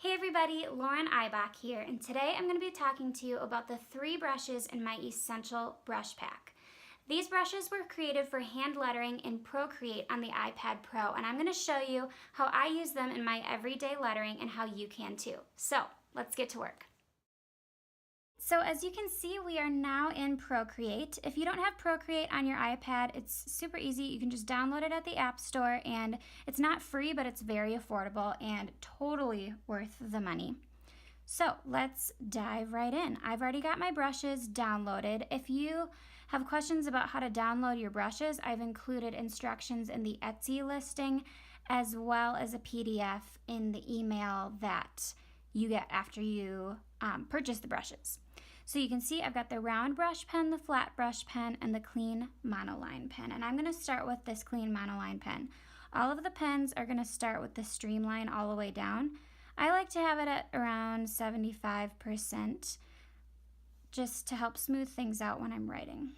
Hey everybody, Lauren Eibach here, and today I'm going to be talking to you about the 3 brushes in my Essential Brush Pack. These brushes were created for hand lettering in Procreate on the iPad Pro, and I'm going to show you how I use them in my everyday lettering and how you can too. So, let's get to work. So as you can see, we are now in Procreate. If you don't have Procreate on your iPad, it's super easy. You can just download it at the App Store, and it's not free, but it's very affordable and totally worth the money. So let's dive right in. I've already got my brushes downloaded. If you have questions about how to download your brushes, I've included instructions in the Etsy listing, as well as a PDF in the email that you get after you purchase the brushes. So you can see I've got the round brush pen, the flat brush pen, and the clean monoline pen. And I'm going to start with this clean monoline pen. All of the pens are going to start with the streamline all the way down. I like to have it at around 75% just to help smooth things out when I'm writing.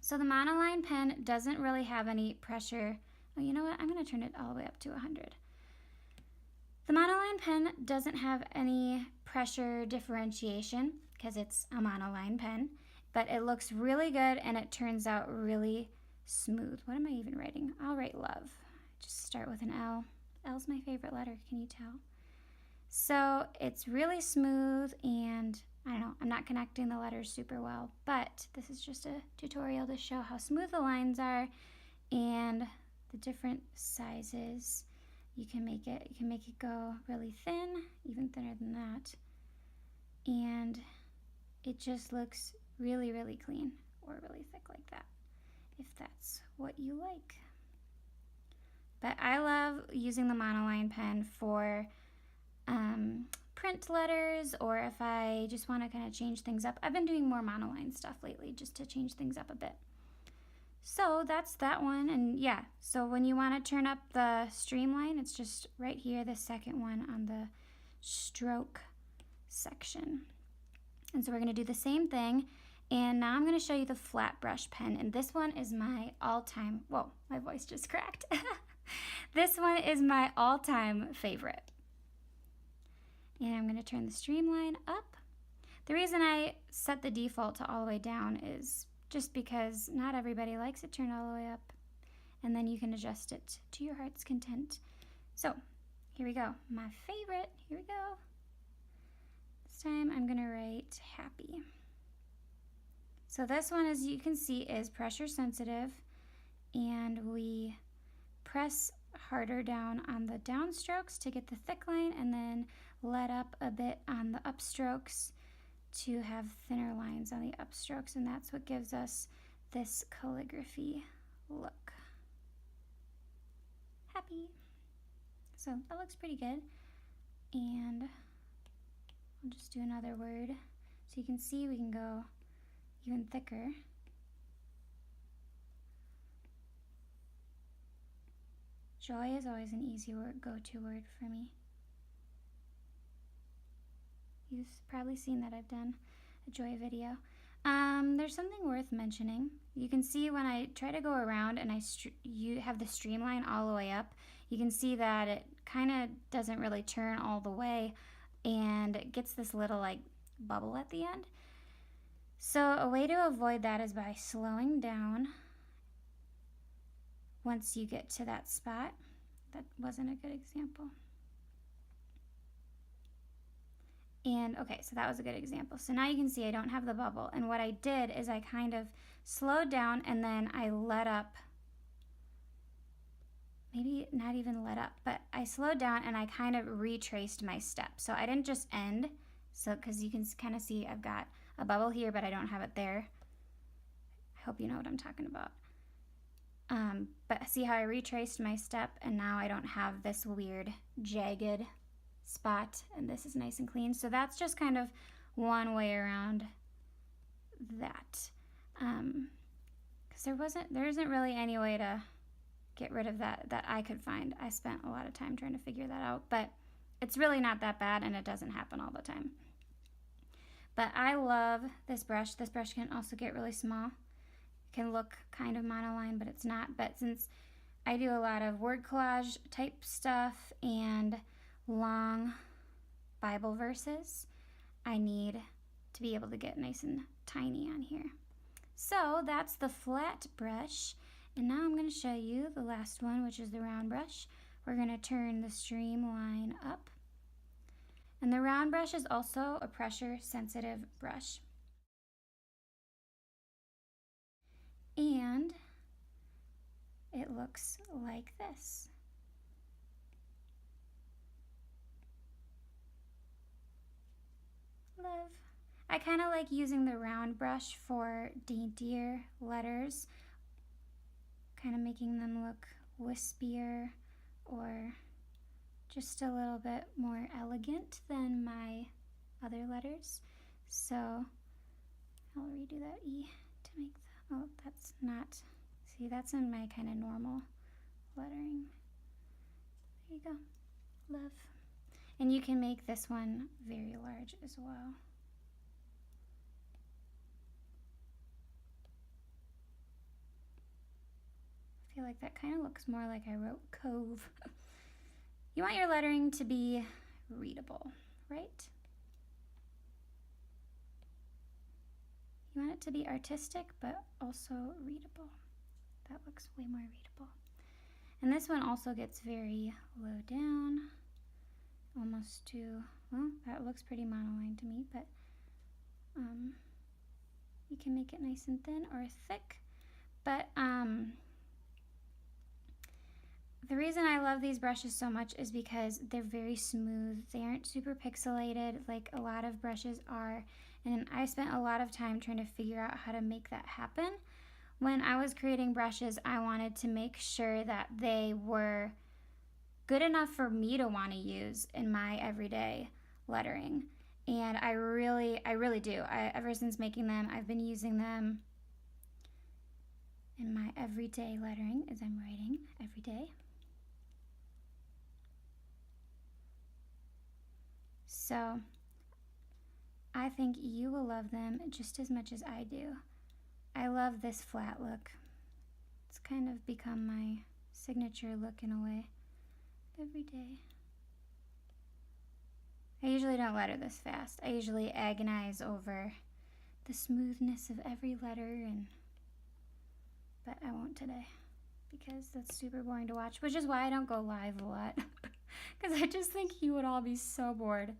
So the monoline pen doesn't really have any pressure. Oh, you know what? I'm going to turn it all the way up to 100. The monoline pen doesn't have any pressure differentiation because it's a monoline pen, but it looks really good and it turns out really smooth. What am I even writing? I'll write love. Just start with an L. L's my favorite letter, can you tell? So it's really smooth, and I don't know, I'm not connecting the letters super well, but this is just a tutorial to show how smooth the lines are and the different sizes. You can make it go really thin, even thinner than that. And it just looks really, really clean, or really thick like that, if that's what you like. But I love using the monoline pen for print letters, or if I just want to kind of change things up. I've been doing more monoline stuff lately just to change things up a bit. So that's that one, and yeah, so when you want to turn up the streamline, it's just right here, the second one on the stroke section. And so we're going to do the same thing, and now I'm going to show you the flat brush pen, and this one is my all-time, whoa, my voice just cracked. This one is my all-time favorite. And I'm going to turn the streamline up. The reason I set the default to all the way down is just because not everybody likes it turned all the way up, and then you can adjust it to your heart's content. So here we go, my favorite, here we go. This time I'm gonna write happy. So this one, as you can see, is pressure sensitive, and we press harder down on the downstrokes to get the thick line, and then let up a bit on the upstrokes to have thinner lines on the upstrokes, and that's what gives us this calligraphy look. Happy. So that looks pretty good. And I'll just do another word. So you can see we can go even thicker. Joy is always an easy go-to word for me. You've probably seen that I've done a joy video. There's something worth mentioning. You can see when I try to go around and you have the streamline all the way up, you can see that it kind of doesn't really turn all the way, and it gets this little like bubble at the end. So a way to avoid that is by slowing down once you get to that spot. That wasn't a good example. And okay, so that was a good example. So now you can see I don't have the bubble. And what I did is I kind of slowed down, and then I let up. Maybe not even let up, but I slowed down and I kind of retraced my steps. So I didn't just end. So because you can kind of see I've got a bubble here, but I don't have it there. I hope you know what I'm talking about. But see how I retraced my step, and now I don't have this weird jagged spot, and this is nice and clean. So that's just kind of one way around that, because there isn't really any way to get rid of that I could find. I spent a lot of time trying to figure that out, but it's really not that bad, and it doesn't happen all the time. But I love this brush. This brush can also get really small. It can look kind of monoline, but it's not. But since I do a lot of word collage type stuff and long Bible verses, I need to be able to get nice and tiny on here. So that's the flat brush. And now I'm going to show you the last one, which is the round brush. We're going to turn the streamline up. And the round brush is also a pressure sensitive brush. And it looks like this. Love. I kind of like using the round brush for daintier letters, kind of making them look wispier or just a little bit more elegant than my other letters. So I'll redo that E to make the, oh, that's not, see, that's in my kind of normal lettering. There you go, love. And you can make this one very large as well. I feel like that kind of looks more like I wrote Cove. You want your lettering to be readable, right? You want it to be artistic, but also readable. That looks way more readable. And this one also gets very low down, almost to, well, that looks pretty monoline to me, but you can make it nice and thin or thick. But the reason I love these brushes so much is because they're very smooth. They aren't super pixelated like a lot of brushes are. And I spent a lot of time trying to figure out how to make that happen. When I was creating brushes, I wanted to make sure that they were good enough for me to want to use in my everyday lettering. And I really do. Ever since making them, I've been using them in my everyday lettering as I'm writing every day. So I think you will love them just as much as I do. I love this flat look. It's kind of become my signature look in a way every day. I usually don't letter this fast. I usually agonize over the smoothness of every letter, but I won't today because that's super boring to watch, which is why I don't go live a lot because I just think you would all be so bored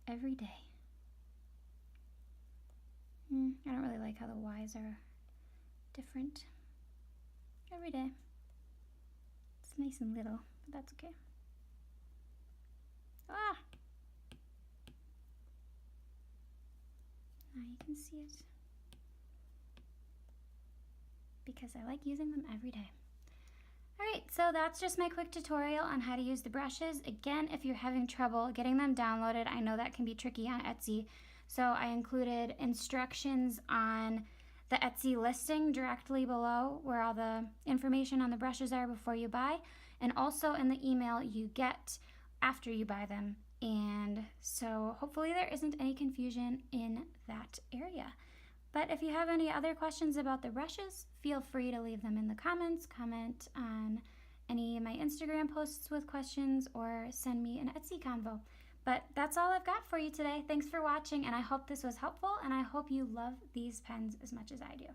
every day. I don't really like how the Y's are different every day. It's nice and little, but that's okay. Ah! Now you can see it. Because I like using them every day. Alright, so that's just my quick tutorial on how to use the brushes. Again, if you're having trouble getting them downloaded, I know that can be tricky on Etsy. So I included instructions on the Etsy listing directly below where all the information on the brushes are before you buy, and also in the email you get after you buy them. And so hopefully there isn't any confusion in that area. But if you have any other questions about the brushes, feel free to leave them in the comments, comment on any of my Instagram posts with questions, or send me an Etsy convo. But that's all I've got for you today. Thanks for watching, and I hope this was helpful, and I hope you love these pens as much as I do.